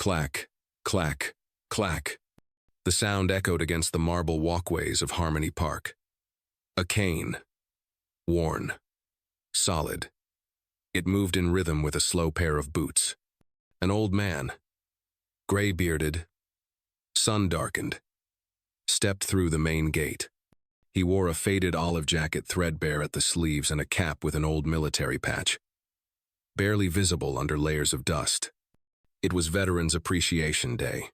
Clack, clack, clack. The sound echoed against the marble walkways of Harmony Park. A cane. Worn. Solid. It moved in rhythm with a slow pair of boots. An old man, gray-bearded, sun-darkened, stepped through the main gate. He wore a faded olive jacket threadbare at the sleeves and a cap with an old military patch, barely visible under layers of dust. It was Veterans Appreciation Day.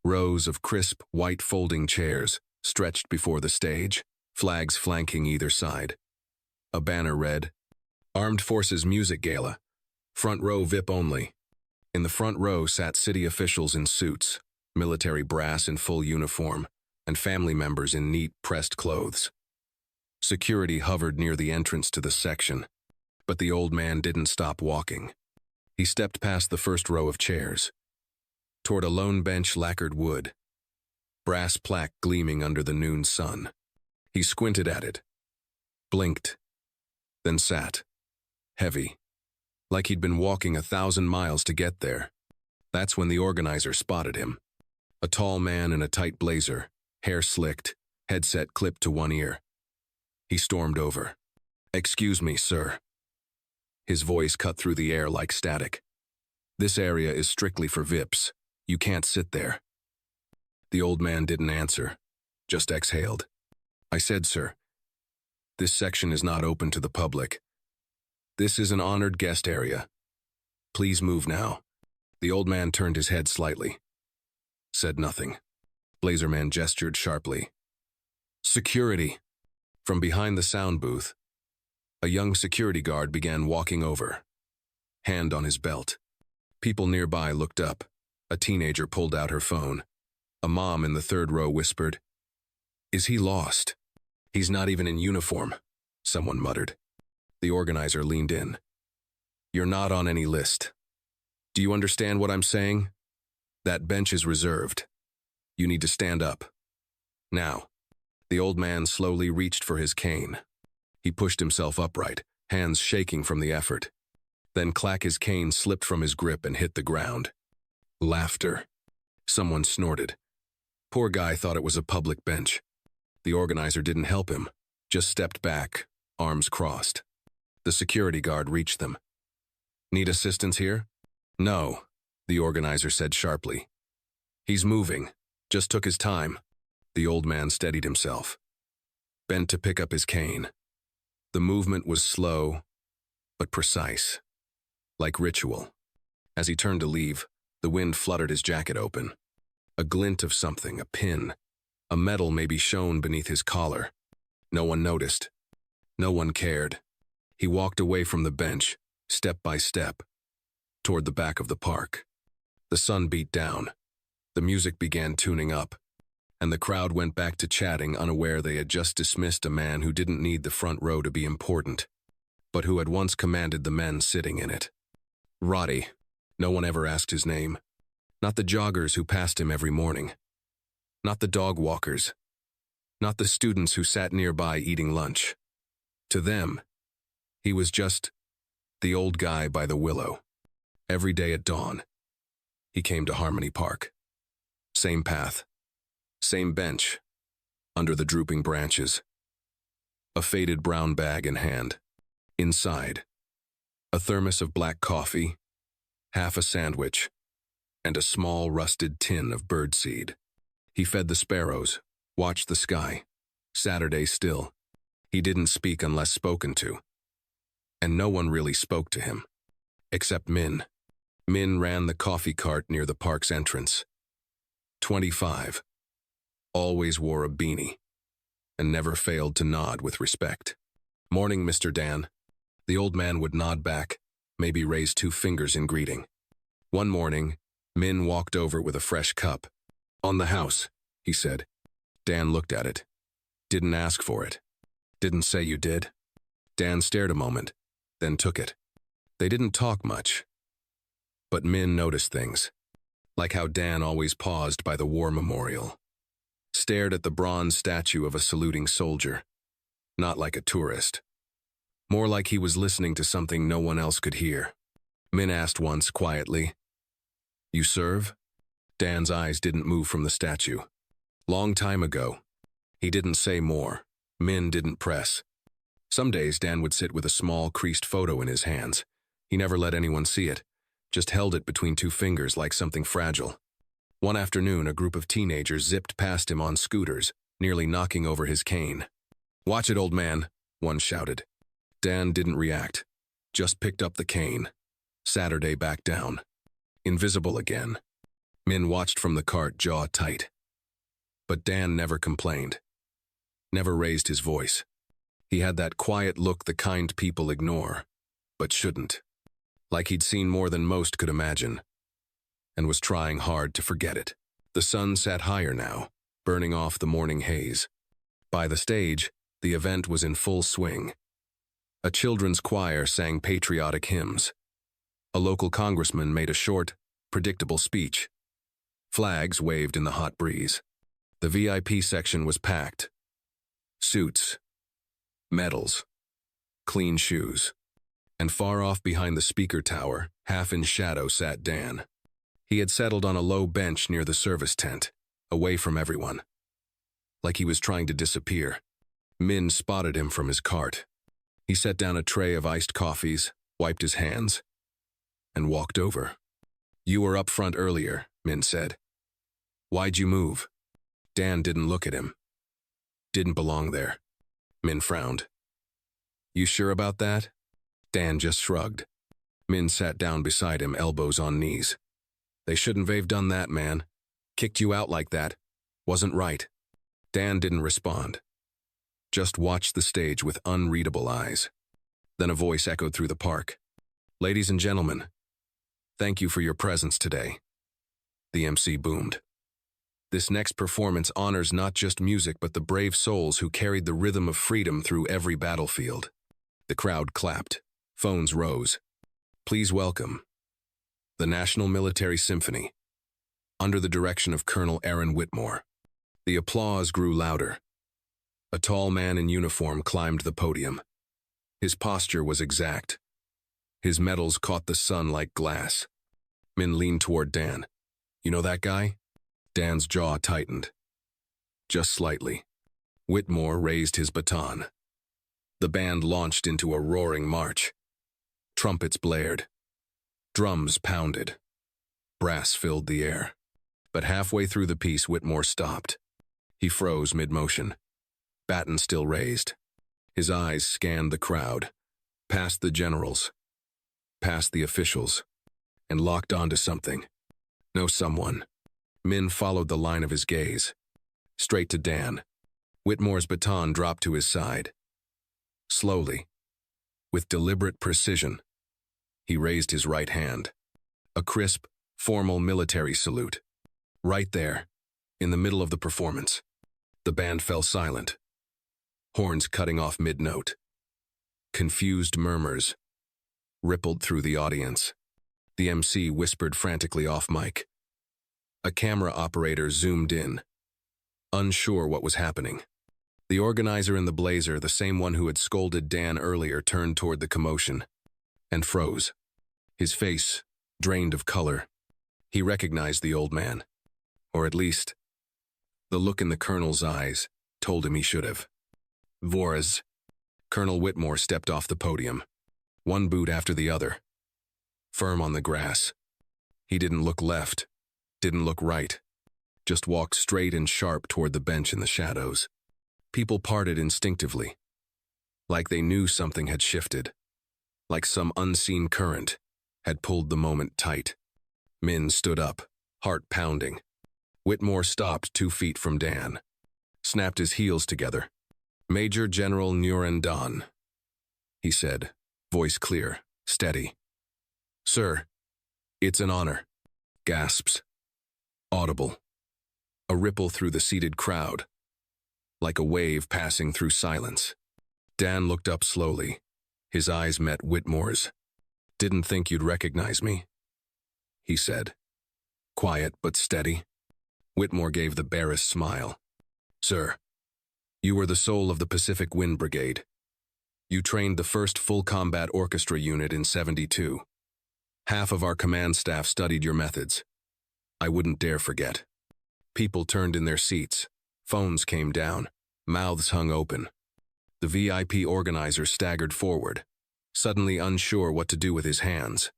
Rows of crisp, white folding chairs stretched before the stage, flags flanking either side. A banner read, Armed Forces Music Gala, front row VIP only. In the front row sat city officials in suits, military brass in full uniform, and family members in neat, pressed clothes. Security hovered near the entrance to the section, but the old man didn't stop walking. He stepped past the first row of chairs, toward a lone bench lacquered wood, brass plaque gleaming under the noon sun. He squinted at it, blinked, then sat, heavy, like he'd been walking 1,000 miles to get there. That's when the organizer spotted him. A tall man in a tight blazer, hair slicked, headset clipped to one ear. He stormed over. "Excuse me, sir." His voice cut through the air like static. "This area is strictly for VIPs. You can't sit there." The old man didn't answer, just exhaled. "I said, sir, this section is not open to the public. This is an honored guest area. Please move now." The old man turned his head slightly, said nothing. Blazerman gestured sharply. "Security!" From behind the sound booth, a young security guard began walking over, hand on his belt. People nearby looked up. A teenager pulled out her phone. A mom in the third row whispered, "Is he lost? He's not even in uniform," someone muttered. The organizer leaned in. "You're not on any list. Do you understand what I'm saying? That bench is reserved. You need to stand up. Now." The old man slowly reached for his cane. He pushed himself upright, hands shaking from the effort. Then clack, his cane slipped from his grip and hit the ground. Laughter. Someone snorted. Poor guy thought it was a public bench. The organizer didn't help him, just stepped back, arms crossed. The security guard reached them. "Need assistance here?" "No," the organizer said sharply. "He's moving. Just took his time." The old man steadied himself, bent to pick up his cane. The movement was slow, but precise, like ritual. As he turned to leave, the wind fluttered his jacket open. A glint of something, a pin, a metal maybe shone beneath his collar. No one noticed. No one cared. He walked away from the bench, step by step, toward the back of the park. The sun beat down. The music began tuning up, and the crowd went back to chatting, unaware they had just dismissed a man who didn't need the front row to be important, but who had once commanded the men sitting in it. Roddy. No one ever asked his name. Not the joggers who passed him every morning. Not the dog walkers. Not the students who sat nearby eating lunch. To them, he was just the old guy by the willow. Every day at dawn, he came to Harmony Park. Same path. Same bench, under the drooping branches. A faded brown bag in hand. Inside, a thermos of black coffee, half a sandwich, and a small rusted tin of birdseed. He fed the sparrows, watched the sky. Saturday still. He didn't speak unless spoken to. And no one really spoke to him, except Min. Min ran the coffee cart near the park's entrance. 25. Always wore a beanie, and never failed to nod with respect. "Morning, Mr. Dan." The old man would nod back, maybe raise 2 fingers in greeting. One morning, Min walked over with a fresh cup. "On the house," he said. Dan looked at it. "Didn't ask for it. Didn't say you did." Dan stared a moment, then took it. They didn't talk much, but Min noticed things, like how Dan always paused by the war memorial, stared at the bronze statue of a saluting soldier, not like a tourist, more like he was listening to something no one else could hear. Min asked once quietly, "You serve?" Dan's eyes didn't move from the statue. Long time ago. He didn't say more. Min didn't press. Some days Dan would sit with a small, creased photo in his hands. He never let anyone see it, just held it between two fingers like something fragile. One afternoon, a group of teenagers zipped past him on scooters, nearly knocking over his cane. "Watch it, old man," one shouted. Dan didn't react, just picked up the cane. Saturday back down. Invisible again. Min watched from the cart, jaw tight. But Dan never complained. Never raised his voice. He had that quiet look the kind people ignore, but shouldn't. Like he'd seen more than most could imagine, and was trying hard to forget it. The sun sat higher now, burning off the morning haze. By the stage, the event was in full swing. A children's choir sang patriotic hymns. A local congressman made a short, predictable speech. Flags waved in the hot breeze. The VIP section was packed. Suits, medals, clean shoes. And far off behind the speaker tower, half in shadow, sat Dan. He had settled on a low bench near the service tent, away from everyone. Like he was trying to disappear. Min spotted him from his cart. He set down a tray of iced coffees, wiped his hands, and walked over. "You were up front earlier," Min said. "Why'd you move?" Dan didn't look at him. Didn't belong there. Min frowned. "You sure about that?" Dan just shrugged. Min sat down beside him, elbows on knees. "They shouldn't have done that, man. Kicked you out like that. Wasn't right." Dan didn't respond. Just watched the stage with unreadable eyes. Then a voice echoed through the park. "Ladies and gentlemen, thank you for your presence today." The MC boomed. "This next performance honors not just music but the brave souls who carried the rhythm of freedom through every battlefield." The crowd clapped. Phones rose. "Please welcome the National Military Symphony, under the direction of Colonel Aaron Whitmore." The applause grew louder. A tall man in uniform climbed the podium. His posture was exact. His medals caught the sun like glass. Min leaned toward Dan. "You know that guy?" Dan's jaw tightened. Just slightly. Whitmore raised his baton. The band launched into a roaring march. Trumpets blared. Drums pounded. Brass filled the air. But halfway through the piece, Whitmore stopped. He froze mid-motion. Baton still raised. His eyes scanned the crowd, past the generals, past the officials, and locked onto something. No someone. Min followed the line of his gaze. Straight to Dan. Whitmore's baton dropped to his side. Slowly, with deliberate precision, he raised his right hand. A crisp, formal military salute. Right there, in the middle of the performance. The band fell silent. Horns cutting off mid-note. Confused murmurs rippled through the audience. The MC whispered frantically off mic. A camera operator zoomed in, unsure what was happening. The organizer in the blazer, the same one who had scolded Dan earlier, turned toward the commotion and froze. His face drained of color. He recognized the old man. Or at least, the look in the colonel's eyes told him he should have. "Voraz." Colonel Whitmore stepped off the podium, one boot after the other, firm on the grass. He didn't look left, didn't look right, just walked straight and sharp toward the bench in the shadows. People parted instinctively, like they knew something had shifted, like some unseen current had pulled the moment tight. Min stood up, heart pounding. Whitmore stopped 2 feet from Dan, snapped his heels together. "Major General Nurendon," he said, voice clear, steady. "Sir, it's an honor." Gasps. Audible. A ripple through the seated crowd, like a wave passing through silence. Dan looked up slowly. His eyes met Whitmore's. "Didn't think you'd recognize me," he said. Quiet but steady. Whitmore gave the barest smile. "Sir, you were the soul of the Pacific Wind Brigade. You trained the first full combat orchestra unit in '72. Half of our command staff studied your methods. I wouldn't dare forget. People turned in their seats. Phones came down. Mouths hung open. The VIP organizer staggered forward, suddenly unsure what to do with his hands.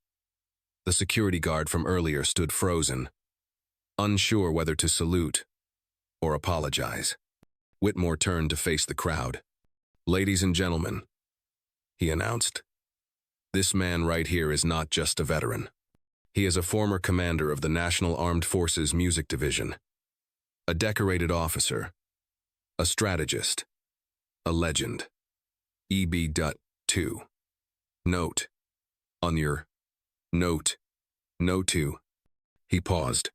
The security guard from earlier stood frozen, unsure whether to salute or apologize. Whitmore turned to face the crowd. "Ladies and gentlemen," he announced, "this man right here is not just a veteran. He is a former commander of the National Armed Forces Music Division, a decorated officer, a strategist, a legend. EB.2. Note. On your note. No to." He paused.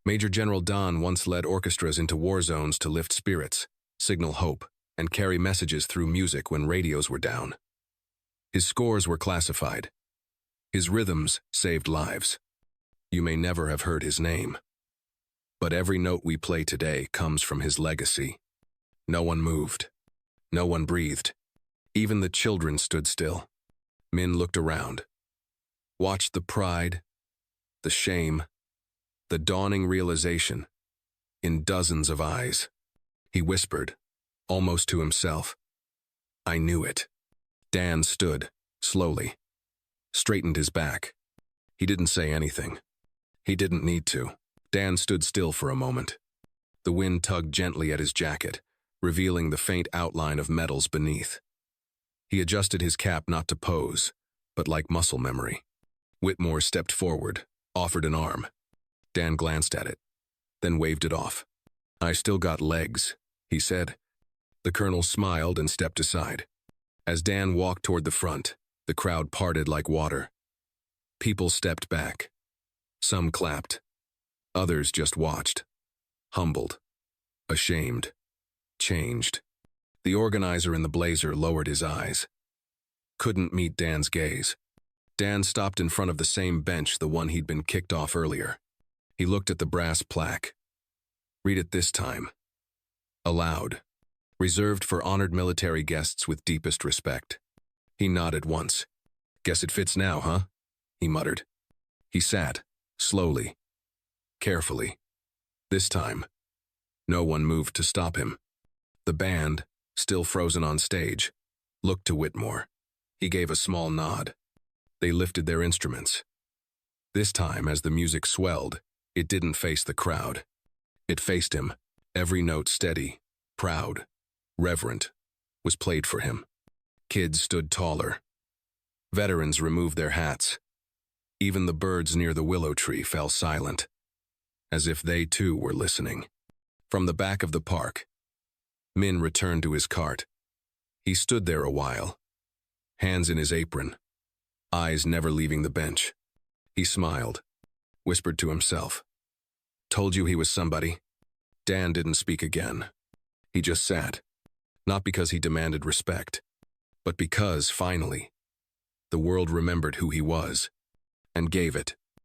Major General Don once led orchestras into war zones to lift spirits, signal hope, and carry messages through music when radios were down. His scores were classified. His rhythms saved lives. You may never have heard his name, but every note we play today comes from his legacy. No one moved. No one breathed. Even the children stood still. Min looked around, watched the pride, the shame, the dawning realization in dozens of eyes. He whispered, almost to himself, "I knew it." Dan stood, slowly, straightened his back. He didn't say anything. He didn't need to. Dan stood still for a moment. The wind tugged gently at his jacket, revealing the faint outline of metals beneath. He adjusted his cap not to pose, but like muscle memory. Whitmore stepped forward, offered an arm. Dan glanced at it, then waved it off. "I still got legs," he said. The colonel smiled and stepped aside. As Dan walked toward the front, the crowd parted like water. People stepped back. Some clapped. Others just watched, humbled, ashamed, changed. The organizer in the blazer lowered his eyes. Couldn't meet Dan's gaze. Dan stopped in front of the same bench, the one he'd been kicked off earlier. He looked at the brass plaque. "Read it this time." Aloud. "Reserved for honored military guests with deepest respect." He nodded once. "Guess it fits now, huh?" he muttered. He sat, slowly, carefully. This time, no one moved to stop him. The band, still frozen on stage, looked to Whitmore. He gave a small nod. They lifted their instruments. This time, as the music swelled, it didn't face the crowd. It faced him. Every note steady, proud, reverent, was played for him. Kids stood taller. Veterans removed their hats. Even the birds near the willow tree fell silent, as if they too were listening. From the back of the park, Min returned to his cart. He stood there a while, hands in his apron, eyes never leaving the bench. He smiled, whispered to himself, "Told you he was somebody." Dan didn't speak again. He just sat, not because he demanded respect, but because, finally, the world remembered who he was, and gave it.